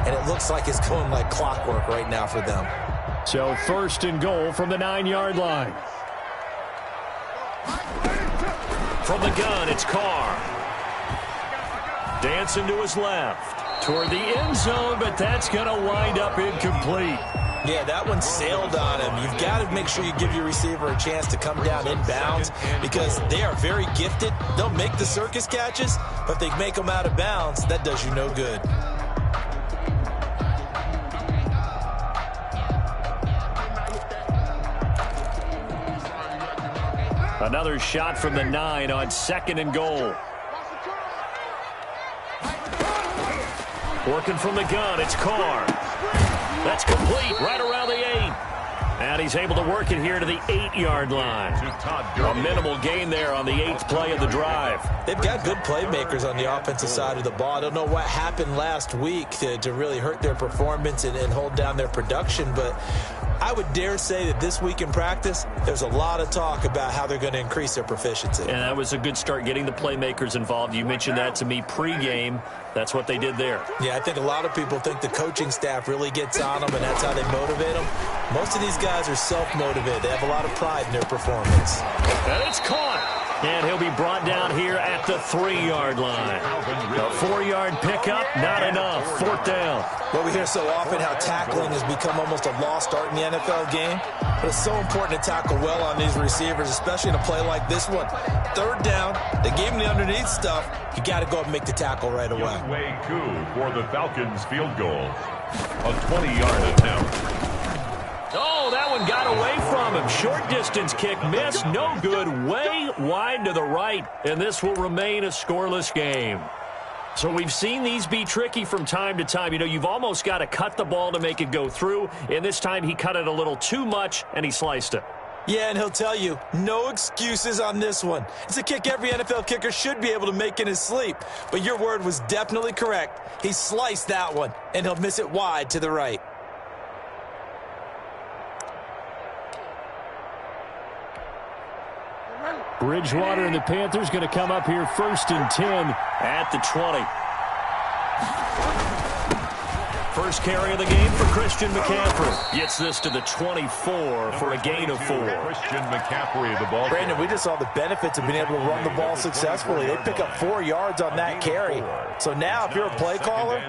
and it looks like it's going like clockwork right now for them. So 1st and goal from the 9-yard line. From the gun, it's Carr. Dancing to his left. Toward the end zone, but that's going to wind up incomplete. Yeah, that one sailed on him. You've got to make sure you give your receiver a chance to come down inbounds because they are very gifted. They'll make the circus catches, but if they make them out of bounds, that does you no good. Another shot from the 9 on 2nd and goal. Working from the gun, it's Carr. That's complete right around the 8. And he's able to work it here to the 8-yard line. A minimal gain there on the 8th play of the drive. They've got good playmakers on the offensive side of the ball. I don't know what happened last week to really hurt their performance and hold down their production, but I would dare say that this week in practice, there's a lot of talk about how they're going to increase their proficiency. And that was a good start getting the playmakers involved. You mentioned that to me pregame. That's what they did there. Yeah, I think a lot of people think the coaching staff really gets on them, and that's how they motivate them. Most of these guys are self-motivated. They have a lot of pride in their performance. And it's caught. And he'll be brought down here at the 3-yard line. A 4-yard pickup, not enough. 4th down. Well, we hear so often how tackling has become almost a lost art in the NFL game. But it's so important to tackle well on these receivers, especially in a play like this one. 3rd down, they gave him the underneath stuff. You got to go up and make the tackle right away. Way Koo for the Falcons field goal. A 20-yard attempt. Oh, that one got away from him. Short distance kick missed. No good. Way wide to the right. And this will remain a scoreless game. So we've seen these be tricky from time to time. You know, you've almost got to cut the ball to make it go through. And this time he cut it a little too much, and he sliced it. Yeah, and he'll tell you, no excuses on this one. It's a kick every NFL kicker should be able to make in his sleep. But your word was definitely correct. He sliced that one, and he'll miss it wide to the right. Bridgewater and the Panthers going to come up here 1st and 10 at the 20. First carry of the game for Christian McCaffrey. Gets this to the 24 for a gain of 4. Christian McCaffrey, the ball. Brandon, we just saw the benefits of being able to run the ball successfully. They pick up 4 yards on that carry. So now if you're a play caller,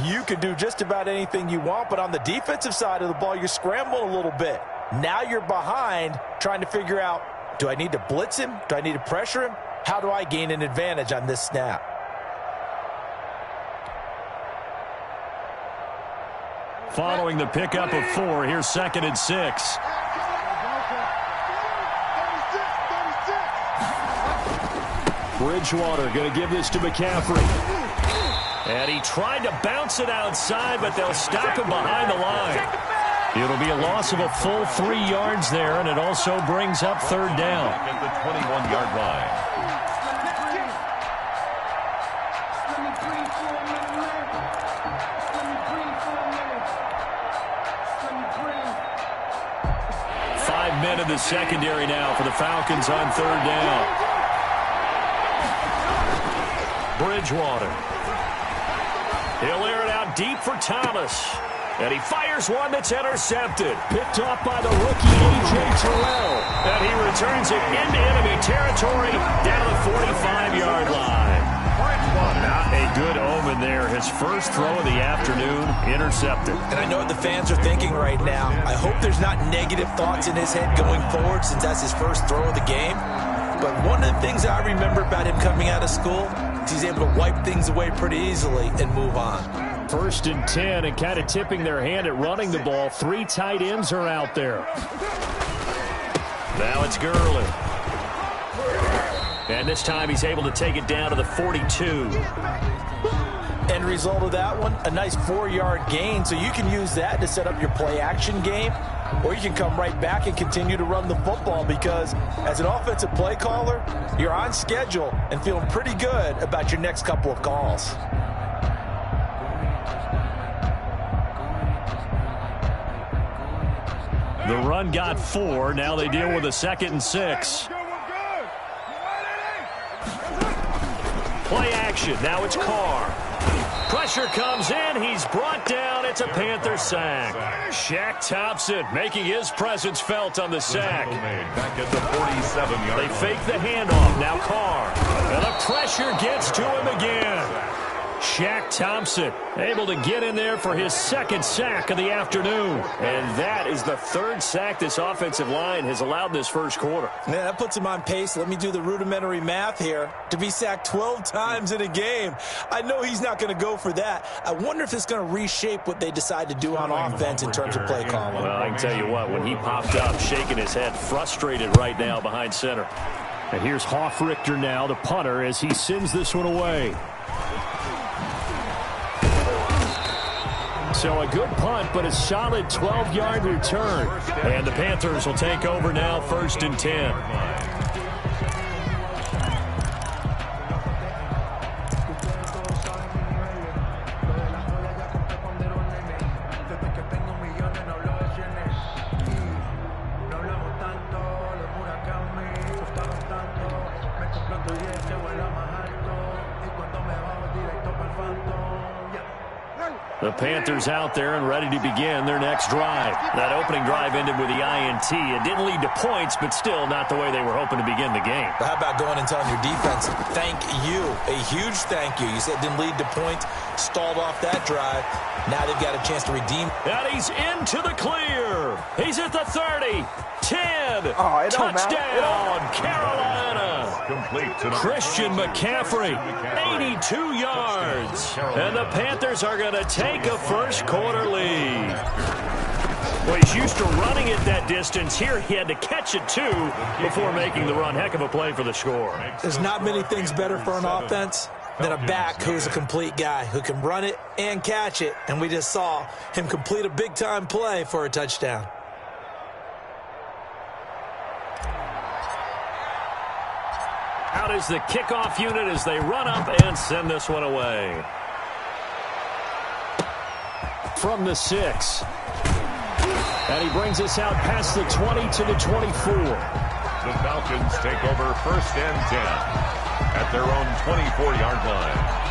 you can do just about anything you want. But on the defensive side of the ball, you're scrambling a little bit. Now you're behind trying to figure out, do I need to blitz him? Do I need to pressure him? How do I gain an advantage on this snap? Following the pickup of 4, here's 2nd and 6. Bridgewater going to give this to McCaffrey. And he tried to bounce it outside, but they'll stop him behind the line. It'll be a loss of a full 3 yards there, and it also brings up 3rd down. At the 21-yard line. Five men in the secondary now for the Falcons on 3rd down. Bridgewater. He'll air it out deep for Thomas. And he fires one that's intercepted. Picked off by the rookie, A.J. Terrell. And he returns it into enemy territory down to the 45-yard line. Not a good omen there. His first throw of the afternoon, intercepted. And I know what the fans are thinking right now. I hope there's not negative thoughts in his head going forward since that's his first throw of the game. But one of the things I remember about him coming out of school is he's able to wipe things away pretty easily and move on. 1st and 10, and kind of tipping their hand at running the ball. 3 tight ends are out there. Now it's Gurley. And this time he's able to take it down to the 42. End result of that one, a nice 4-yard gain. So you can use that to set up your play-action game, or you can come right back and continue to run the football because as an offensive play caller, you're on schedule and feeling pretty good about your next couple of calls. The run got 4. Now they deal with a 2nd and 6. Play action. Now it's Carr. Pressure comes in. He's brought down. It's a Panther sack. Shaq Thompson making his presence felt on the sack. Back at the 47-yard They fake the handoff. Now Carr. And the pressure gets to him again. Shaq Thompson able to get in there for his second sack of the afternoon. And that is the third sack this offensive line has allowed this first quarter. Yeah, that puts him on pace. Let me do the rudimentary math here. To be sacked 12 times in a game. I know he's not going to go for that. I wonder if it's going to reshape what they decide to do on offense in terms of play calling. Well, I can tell you what, when he popped up, shaking his head, frustrated right now behind center. And here's Hoff-Richter now, the punter, as he sends this one away. So a good punt, but a solid 12-yard return. And the Panthers will take over now, 1st and 10. The Panthers out there and ready to begin their next drive. That opening drive ended with the INT. It didn't lead to points, but still not the way they were hoping to begin the game. But how about going and telling your defense, thank you, a huge thank you. You said it didn't lead to points, stalled off that drive. Now they've got a chance to redeem. And he's into the clear. He's at the 30, 10, touchdown, Carolina. Christian McCaffrey, 82 yards. And the Panthers are going to take a first quarter lead. Well, he's used to running it that distance. Here he had to catch it, too, before making the run. Heck of a play for the score. There's not many things better for an offense than a back who's a complete guy who can run it and catch it. And we just saw him complete a big-time play for a touchdown. Out is the kickoff unit as they run up and send this one away. From the 6. And he brings us out past the 20 to the 24. The Falcons take over 1st and 10 at their own 24-yard line.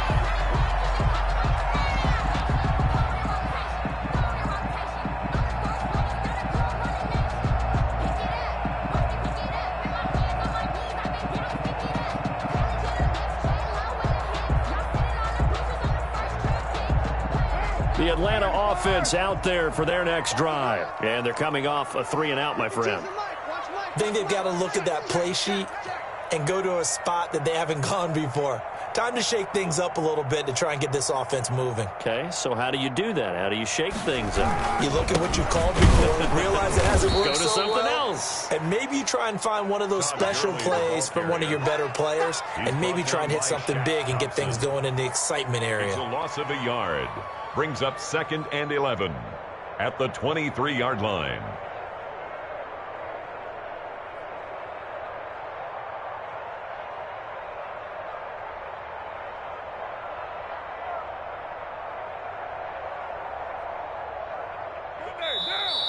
The Atlanta offense out there for their next drive. And they're coming off a 3-and-out, my friend. I think they've got to look at that play sheet and go to a spot that they haven't gone before. Time to shake things up a little bit to try and get this offense moving. Okay, so how do you do that? How do you shake things up? You look at what you called before, realize it hasn't worked Go to so something well, else. and maybe you try and find one of those special plays from one of your better players, and maybe try and hit something big and get things going in the excitement area. It's a loss of a yard. Brings up 2nd and 11 at the 23-yard line.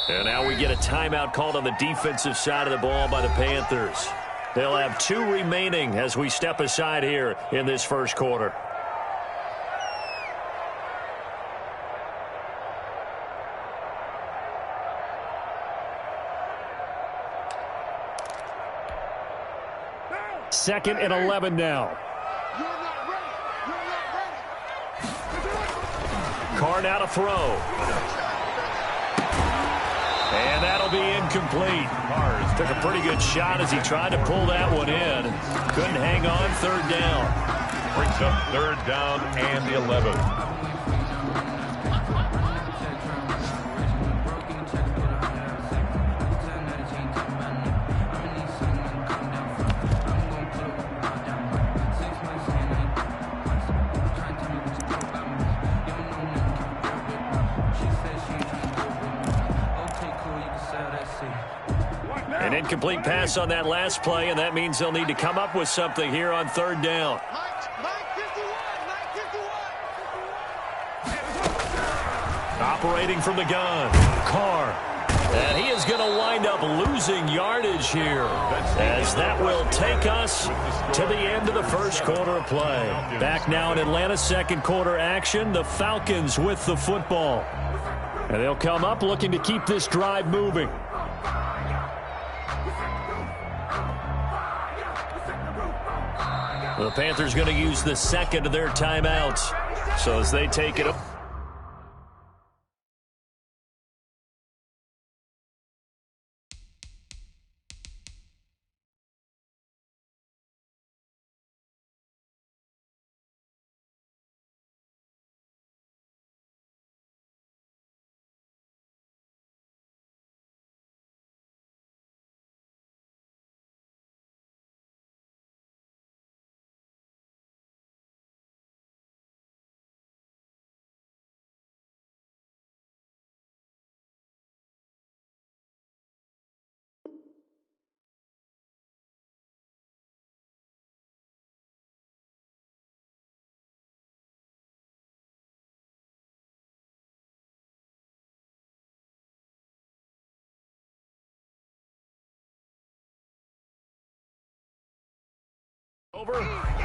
And now we get a timeout called on the defensive side of the ball by the Panthers. They'll have 2 remaining as we step aside here in this first quarter. Second and 11 now. Carr now to throw. And that'll be incomplete. Took a pretty good shot as he tried to pull that one in. Couldn't hang on, 3rd down. Brings up 3rd down and 11. An incomplete pass on that last play, and that means they'll need to come up with something here on 3rd down. Operating from the gun, Carr. And he is going to wind up losing yardage here, as that will take us to the end of the first quarter of play. Back now in Atlanta's second quarter action, the Falcons with the football. And they'll come up looking to keep this drive moving. The Panthers going to use the second of their timeouts. So as they take it up.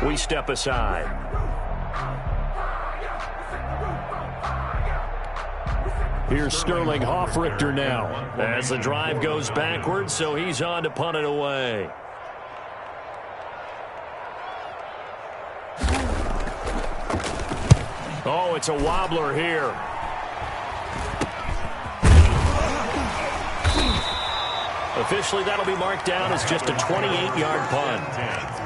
We step aside. Here's Sterling Hoffrichter now as the drive goes backwards, so he's on to punt it away. Oh, it's a wobbler here. Officially, that'll be marked down as just a 28-yard punt.